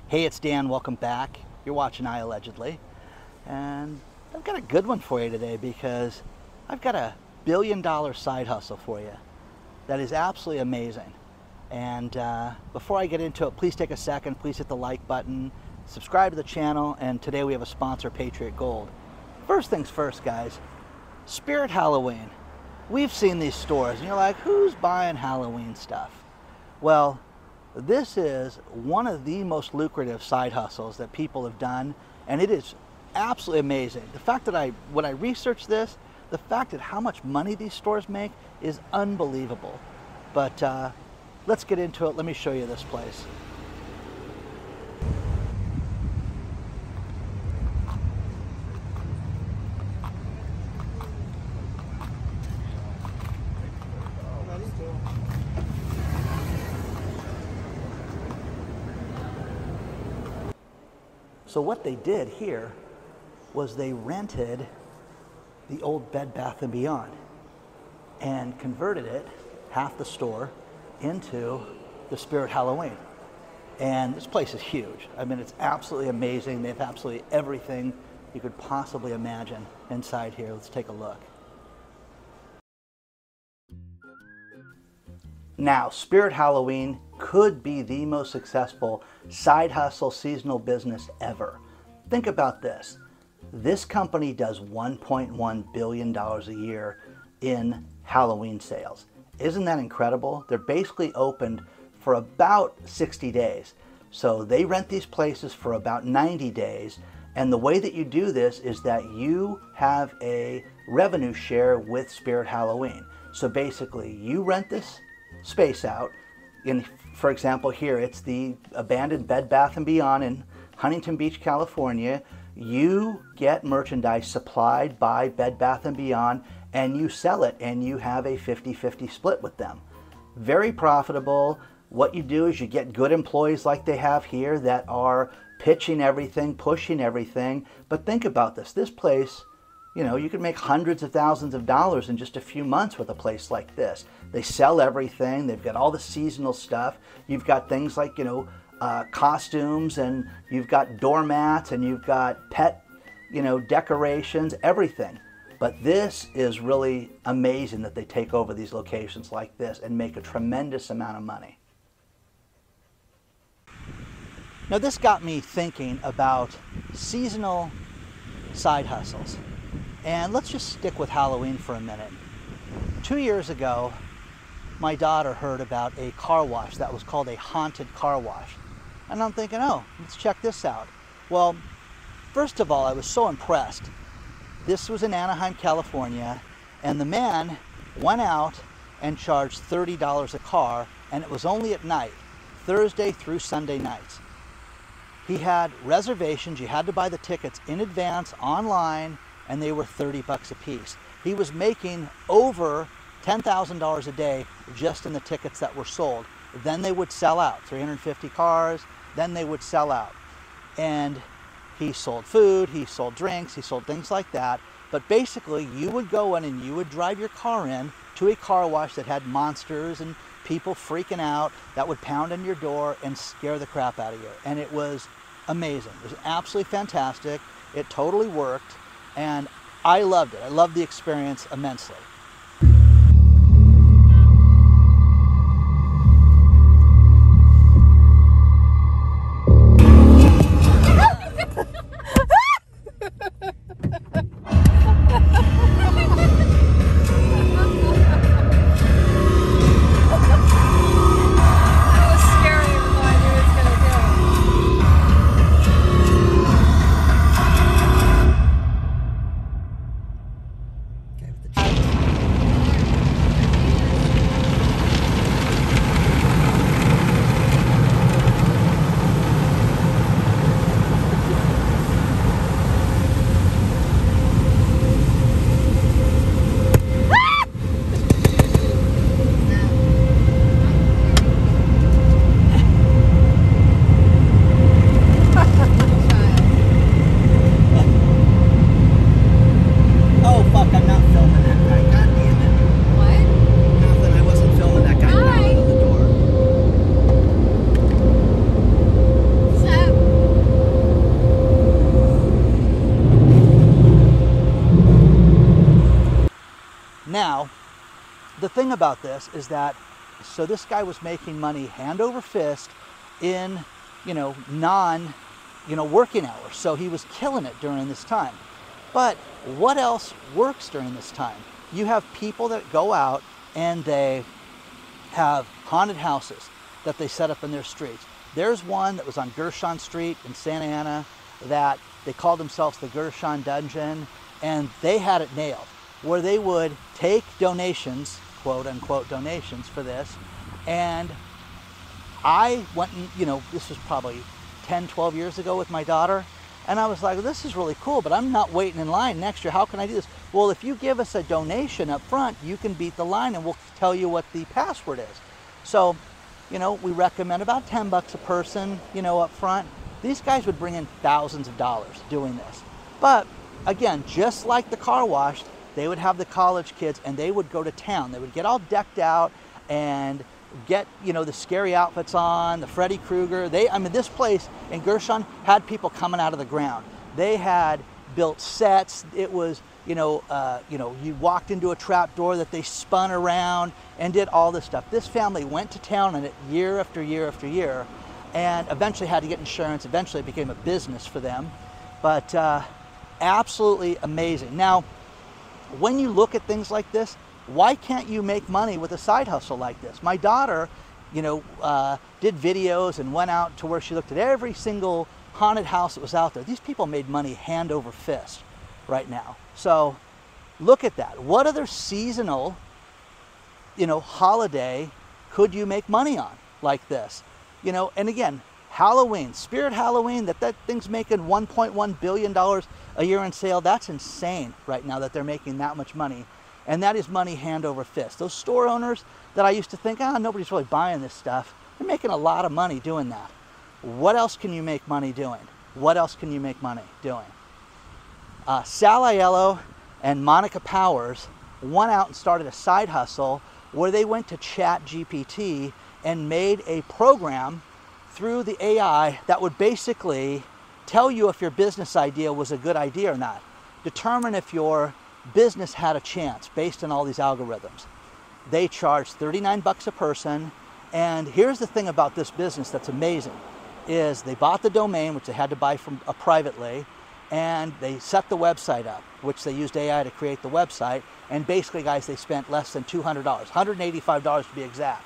Hey, it's Dan. Welcome back. You're watching iAllegedly. And I've got a good one for you today because I've got a billion-dollar side hustle for you that is absolutely amazing. And before I get into it, please take a second. Please hit the like button, subscribe to the channel, and today we have a sponsor, Patriot Gold. First things first, guys. Spirit Halloween. We've seen these stores, and you're like, who's buying Halloween stuff? Well, this is one of the most lucrative side hustles that people have done, and it is absolutely amazing. The fact that when I researched this, the fact that how much money these stores make is unbelievable. But let's get into it. Let me show you this place. So what they did here was they rented the old Bed Bath & Beyond and converted it, half the store, into the Spirit Halloween. And this place is huge. I mean, it's absolutely amazing. They have absolutely everything you could possibly imagine inside here. Let's take a look. Now, Spirit Halloween could be the most successful side hustle seasonal business ever. Think about this. This company does $1.1 billion a year in Halloween sales. Isn't that incredible? They're basically opened for about 60 days. So they rent these places for about 90 days. And the way that you do this is that you have a revenue share with Spirit Halloween. So basically, you rent this space out. For example, here it's the abandoned Bed Bath & Beyond in Huntington Beach, California. You get merchandise supplied by Bed Bath & Beyond and you sell it, and you have a 50-50 split with them. Very profitable. What you do is you get good employees like they have here that are pitching everything, pushing everything. But think about this. This place, you know, you could make hundreds of thousands of dollars in just a few months with a place like this. They sell everything. They've got all the seasonal stuff. You've got things like, you know, costumes, and you've got doormats, and you've got pet, you know, decorations, everything. But this is really amazing that they take over these locations like this and make a tremendous amount of money. Now, this got me thinking about seasonal side hustles. And let's just stick with Halloween for a minute. 2 years ago, my daughter heard about a car wash that was called a haunted car wash. And I'm thinking, oh, let's check this out. Well, first of all, I was so impressed. This was in Anaheim, California, and the man went out and charged $30 a car, and it was only at night, Thursday through Sunday nights. He had reservations. You had to buy the tickets in advance online, and they were 30 bucks a piece. He was making over $10,000 a day just in the tickets that were sold. Then they would sell out, 350 cars, then they would sell out. And he sold food, he sold drinks, he sold things like that. But basically, you would go in and you would drive your car in to a car wash that had monsters and people freaking out that would pound on your door and scare the crap out of you. And it was amazing. It was absolutely fantastic. It totally worked. And I loved it. I loved the experience immensely. thing about this is that, so this guy was making money hand over fist in, working hours. So he was killing it during this time. But what else works during this time? You have people that go out and they have haunted houses that they set up in their streets. There's one that was on Gershon Street in Santa Ana that they called themselves the Gershon Dungeon, and they had it nailed, where they would take donations, quote unquote donations for this. And I went and, this was probably 10, 12 years ago with my daughter, and I was like, this is really cool, but I'm not waiting in line next year. How can I do this? Well, if you give us a donation up front, you can beat the line and we'll tell you what the password is. So, we recommend about 10 bucks a person, up front. These guys would bring in thousands of dollars doing this. But again, just like the car wash, they would have the college kids and they would go to town. They would get all decked out and get, the scary outfits on, the Freddy Krueger. This place in Gershon had people coming out of the ground. They had built sets. It was, you walked into a trap door that they spun around and did all this stuff. This family went to town on it year after year after year, and eventually had to get insurance. Eventually it became a business for them, but absolutely amazing. Now, when you look at things like this, why can't you make money with a side hustle like this? My daughter, did videos and went out to where she looked at every single haunted house that was out there. These people made money hand over fist right now. So look at that. What other seasonal, holiday could you make money on like this? And again, Halloween, Spirit Halloween, that thing's making $1.1 billion a year in sale. That's insane right now that they're making that much money. And that is money hand over fist. Those store owners that I used to think, nobody's really buying this stuff, they're making a lot of money doing that. What else can you make money doing? What else can you make money doing? Sal Aiello and Monica Powers went out and started a side hustle where they went to ChatGPT and made a program through the AI that would basically tell you if your business idea was a good idea or not. Determine if your business had a chance based on all these algorithms. They charge 39 bucks a person. And here's the thing about this business that's amazing is they bought the domain, which they had to buy from privately, and they set the website up, which they used AI to create the website. And basically, guys, they spent less than $200, $185 to be exact.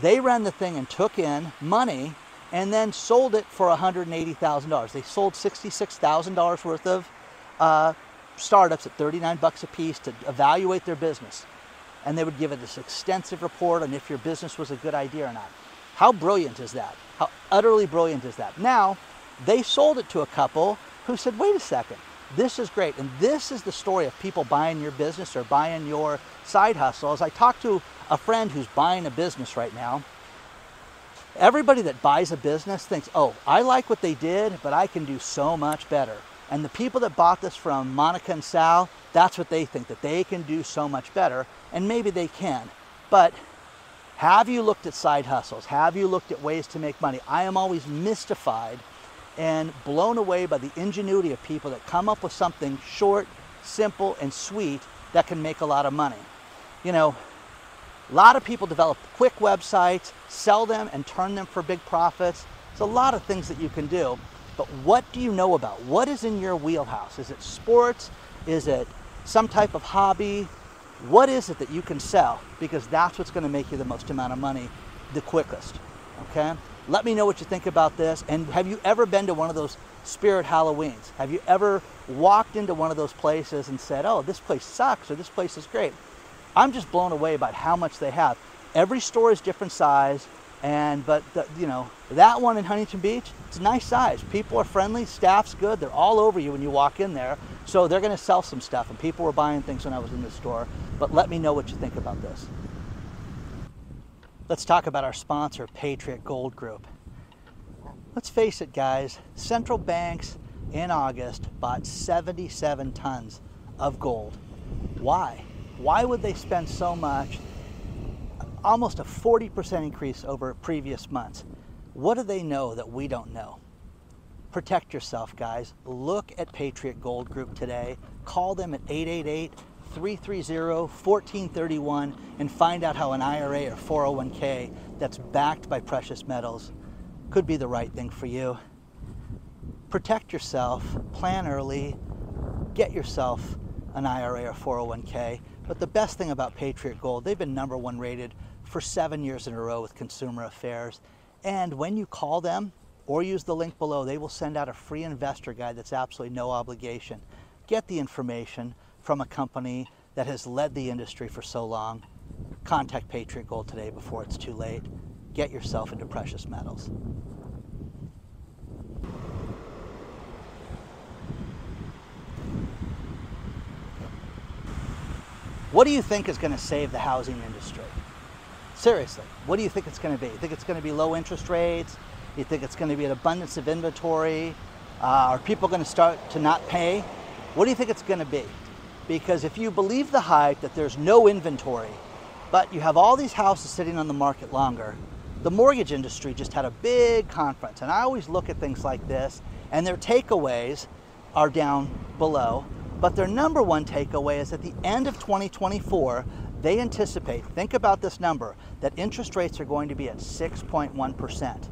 They ran the thing and took in money and then sold it for $180,000. They sold $66,000 worth of startups at 39 bucks a piece to evaluate their business. And they would give it this extensive report on if your business was a good idea or not. How brilliant is that? How utterly brilliant is that? Now, they sold it to a couple who said, wait a second, this is great. And this is the story of people buying your business or buying your side hustle. As I talked to a friend who's buying a business right now, everybody that buys a business thinks, oh, I like what they did, but I can do so much better. And the people that bought this from Monica and Sal, that's what they think, that they can do so much better. And maybe they can. But have you looked at side hustles? Have you looked at ways to make money? I am always mystified and blown away by the ingenuity of people that come up with something short, simple, and sweet that can make a lot of money. A lot of people develop quick websites, sell them, and turn them for big profits. There's a lot of things that you can do. But what do you know about? What is in your wheelhouse? Is it sports? Is it some type of hobby? What is it that you can sell? Because that's what's going to make you the most amount of money the quickest, okay? Let me know what you think about this. And have you ever been to one of those Spirit Halloweens? Have you ever walked into one of those places and said, oh, this place sucks or this place is great? I'm just blown away about how much they have. Every store is different size. But that one in Huntington Beach, it's a nice size. People are friendly, staff's good, they're all over you when you walk in there. So they're gonna sell some stuff, and people were buying things when I was in the store. But let me know what you think about this. Let's talk about our sponsor, Patriot Gold Group. Let's face it, guys, central banks in August bought 77 tons of gold. Why? Why would they spend so much? Almost a 40% increase over previous months. What do they know that we don't know? Protect yourself, guys. Look at Patriot Gold Group today. Call them at 330-1431 and find out how an IRA or 401k that's backed by precious metals could be the right thing for you. Protect yourself, plan early, get yourself an IRA or 401k. But the best thing about Patriot Gold, they've been #1 rated for 7 years in a row with Consumer Affairs. And when you call them or use the link below, they will send out a free investor guide that's absolutely no obligation. Get the information from a company that has led the industry for so long. Contact Patriot Gold today before it's too late. Get yourself into precious metals. What do you think is going to save the housing industry? Seriously, what do you think it's going to be? You think it's going to be low interest rates? You think it's going to be an abundance of inventory? Are people going to start to not pay? What do you think it's going to be? Because if you believe the hype that there's no inventory, but you have all these houses sitting on the market longer, the mortgage industry just had a big conference. And I always look at things like this, and their takeaways are down below. But their #1 takeaway is at the end of 2024, they anticipate, think about this number, that interest rates are going to be at 6.1%.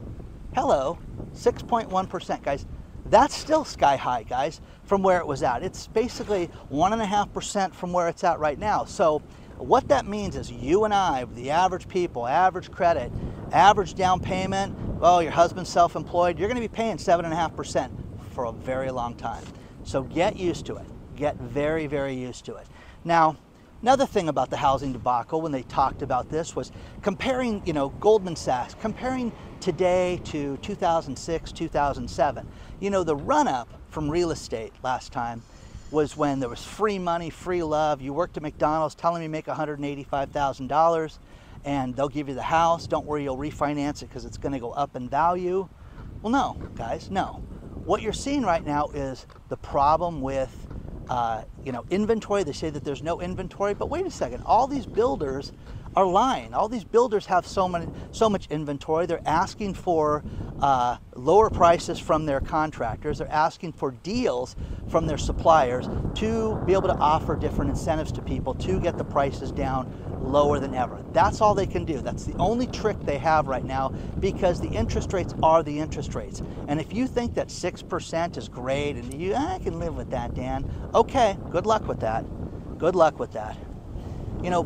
Hello, 6.1%, guys. That's still sky high, guys, from where it was at. It's basically 1.5% from where it's at right now. So what that means is you and I, the average people, average credit, average down payment, well, your husband's self-employed, you're going to be paying 7.5% for a very long time. So get used to it. Get very, very used to it. Now, another thing about the housing debacle when they talked about this was comparing, Goldman Sachs, comparing today to 2006, 2007. The run-up from real estate last time was when there was free money, free love. You worked at McDonald's, tell them you make $185,000 and they'll give you the house. Don't worry, you'll refinance it because it's going to go up in value. Well, no, guys, no. What you're seeing right now is the problem with inventory. They say that there's no inventory, but wait a second, all these builders are lying. All these builders have so much inventory. They're asking for lower prices from their contractors. They're asking for deals from their suppliers to be able to offer different incentives to people to get the prices down lower than ever. That's all they can do. That's the only trick they have right now because the interest rates are the interest rates. And if you think that 6% is great and I can live with that, Dan, okay, good luck with that. Good luck with that.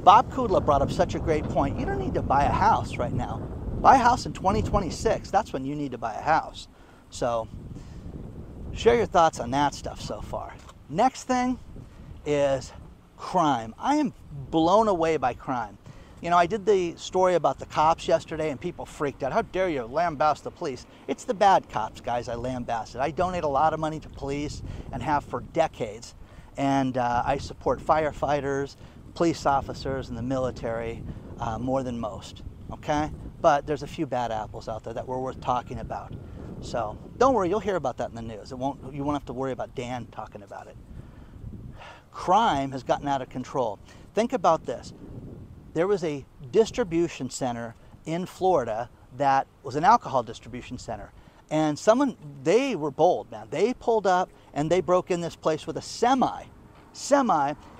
Bob Kudla brought up such a great point. You don't need to buy a house right now. Buy a house in 2026. That's when you need to buy a house. So share your thoughts on that stuff so far. Next thing is crime. I am blown away by crime. I did the story about the cops yesterday and people freaked out. How dare you lambaste the police? It's the bad cops, guys, I lambasted. I donate a lot of money to police and have for decades. And I support firefighters, police officers, and the military more than most, okay? But there's a few bad apples out there that were worth talking about. So don't worry, you'll hear about that in the news. You won't have to worry about Dan talking about it. Crime has gotten out of control. Think about this. There was a distribution center in Florida that was an alcohol distribution center. And they were bold, man. They pulled up and they broke in this place with a semi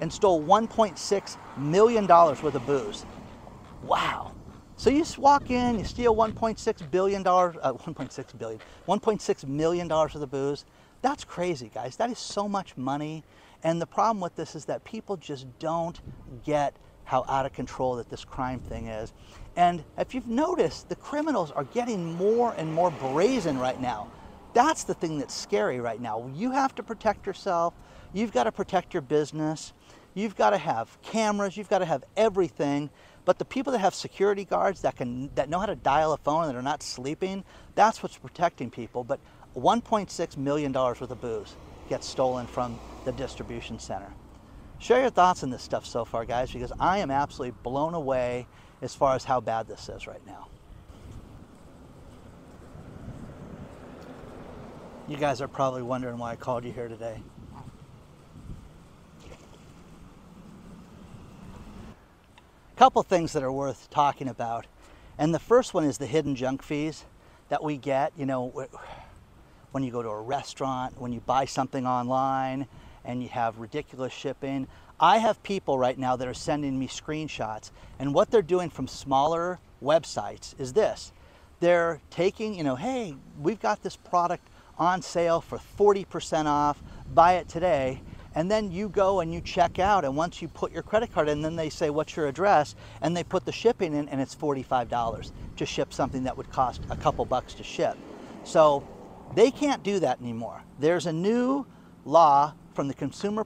and stole $1.6 million worth of booze. Wow. So you just walk in, you steal $1.6 million worth of booze. That's crazy, guys. That is so much money. And the problem with this is that people just don't get how out of control that this crime thing is. And if you've noticed, the criminals are getting more and more brazen right now. That's the thing that's scary right now. You have to protect yourself. You've got to protect your business. You've got to have cameras. You've got to have everything. But the people that have security guards that know how to dial a phone and that are not sleeping, that's what's protecting people. But $1.6 million worth of booze gets stolen from the distribution center. Share your thoughts on this stuff so far, guys, because I am absolutely blown away as far as how bad this is right now. You guys are probably wondering why I called you here today. A couple things that are worth talking about. And the first one is the hidden junk fees that we get, when you go to a restaurant, when you buy something online and you have ridiculous shipping. I have people right now that are sending me screenshots, and what they're doing from smaller websites is this. They're taking, hey, we've got this product on sale for 40% off, buy it today, and then you go and you check out, and once you put your credit card in, then they say, what's your address? And they put the shipping in, and it's $45 to ship something that would cost a couple bucks to ship. So they can't do that anymore. There's a new law from the Consumer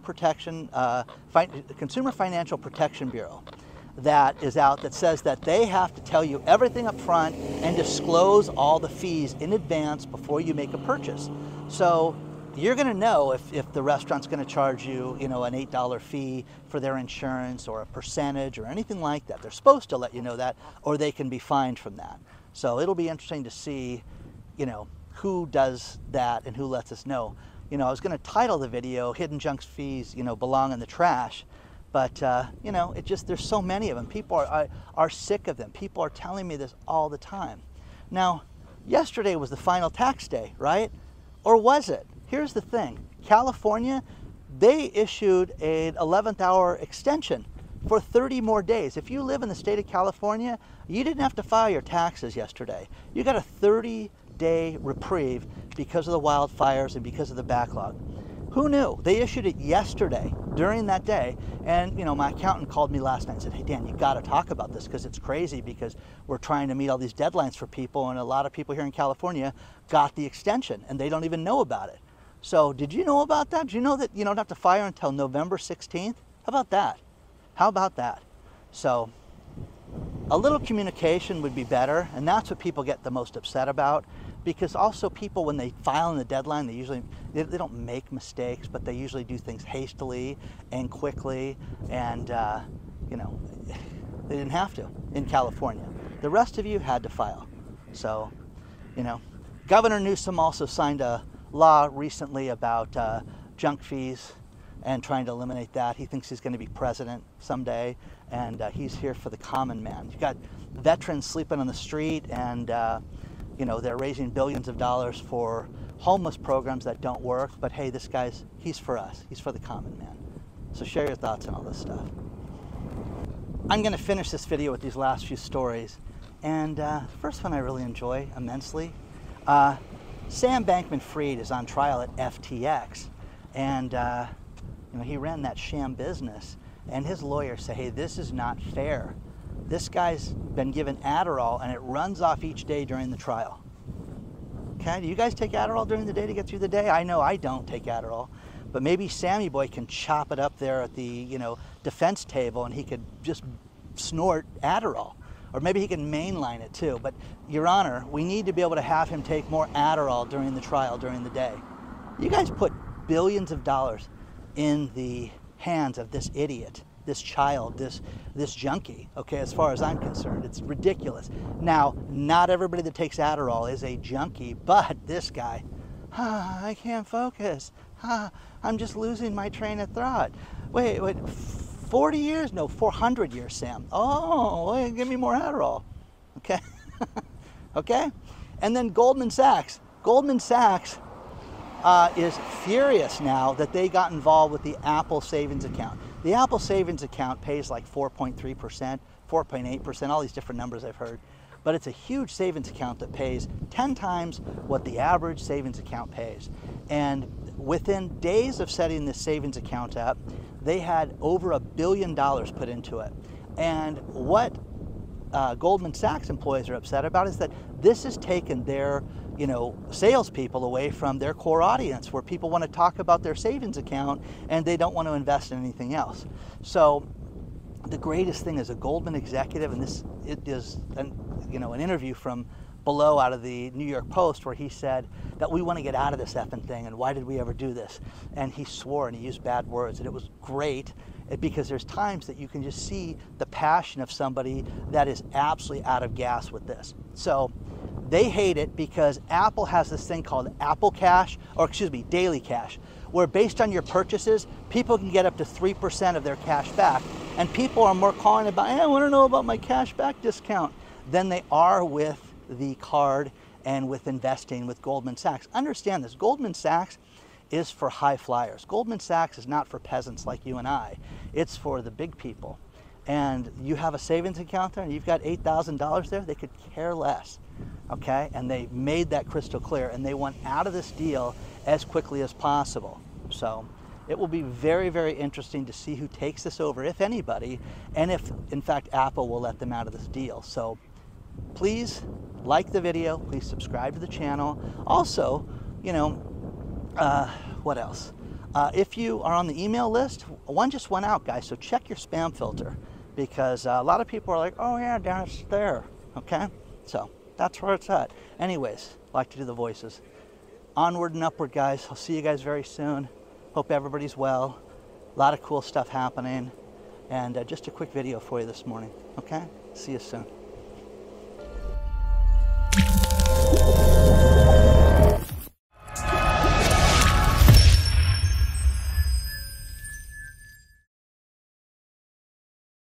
Financial Protection Bureau that is out that says that they have to tell you everything up front and disclose all the fees in advance before you make a purchase. So you're going to know if the restaurant's going to charge you, an $8 fee for their insurance or a percentage or anything like that. They're supposed to let you know that, or they can be fined from that. So it'll be interesting to see, who does that and who lets us know. I was going to title the video, Hidden Junk Fees, belong in the trash. But, there's so many of them. People are sick of them. People are telling me this all the time. Now, yesterday was the final tax day, right? Or was it? Here's the thing. California, they issued an 11th hour extension for 30 more days. If you live in the state of California, you didn't have to file your taxes yesterday. You got a 30-day reprieve because of the wildfires and because of the backlog. Who knew? They issued it yesterday during that day. And, my accountant called me last night and said, hey, Dan, you got to talk about this because it's crazy because we're trying to meet all these deadlines for people. And a lot of people here in California got the extension and they don't even know about it. So did you know about that? Did you know that you don't have to file until November 16th? How about that? How about that? So a little communication would be better. And that's what people get the most upset about. Because also people, when they file in the deadline, they don't make mistakes, but they usually do things hastily and quickly, and they didn't have to in California. The rest of you had to file. So, Governor Newsom also signed a law recently about junk fees and trying to eliminate that. He thinks he's going to be president someday, and he's here for the common man. You've got veterans sleeping on the street, and they're raising billions of dollars for homeless programs that don't work, but hey, he's for us. He's for the common man. So share your thoughts on all this stuff. I'm going to finish this video with these last few stories. And the first one I really enjoy immensely. Sam Bankman-Fried is on trial at FTX. And he ran that sham business. And his lawyers say, hey, this is not fair. This guy's been given Adderall, and it runs off each day during the trial. Okay, do you guys take Adderall during the day to get through the day? I know I don't take Adderall, but maybe Sammy Boy can chop it up there at the defense table, and he could just snort Adderall, or maybe he can mainline it too. But Your Honor, we need to be able to have him take more Adderall during the trial during the day. You guys put billions of dollars in the hands of this idiot, this child, this junkie, okay, as far as I'm concerned. It's ridiculous. Now, not everybody that takes Adderall is a junkie, but this guy, I can't focus. I'm just losing my train of thought. Wait, 40 years? No, 400 years, Sam. Oh, wait, give me more Adderall. Okay? Okay? And then Goldman Sachs. Goldman Sachs is furious now that they got involved with the Apple savings account. The Apple savings account pays like 4.3%, 4.8%, all these different numbers I've heard. But it's a huge savings account that pays 10 times what the average savings account pays. And within days of setting this savings account up, they had over $1 billion put into it. And what Goldman Sachs employees are upset about is that this has taken their salespeople away from their core audience, where people want to talk about their savings account and they don't want to invest in anything else. So the greatest thing is a Goldman executive, and it is an interview from below out of the New York Post, where he said that we want to get out of this effing thing, and why did we ever do this? And he swore and he used bad words, and it was great because there's times that you can just see the passion of somebody that is absolutely out of gas with this. So they hate it because Apple has this thing called Apple Cash, Daily Cash, where based on your purchases, people can get up to 3% of their cash back. And people are more calling about, hey, I want to know about my cash back discount, than they are with the card and with investing with Goldman Sachs. Understand this, Goldman Sachs is for high flyers. Goldman Sachs is not for peasants like you and I. It's for the big people. And you have a savings account there and you've got $8,000 there, they could care less. Okay? And they made that crystal clear, and they want out of this deal as quickly as possible. So it will be very, very interesting to see who takes this over, if anybody, and if in fact Apple will let them out of this deal. So please like the video, please subscribe to the channel. Also, you know, what else? If you are on the email list, one just went out, guys, so check your spam filter, because a lot of people are like, oh yeah, down it's there, okay? So that's where it's at. Anyways, I like to do the voices. Onward and upward, guys. I'll see you guys very soon. Hope everybody's well. A lot of cool stuff happening. And just a quick video for you this morning, okay? See you soon.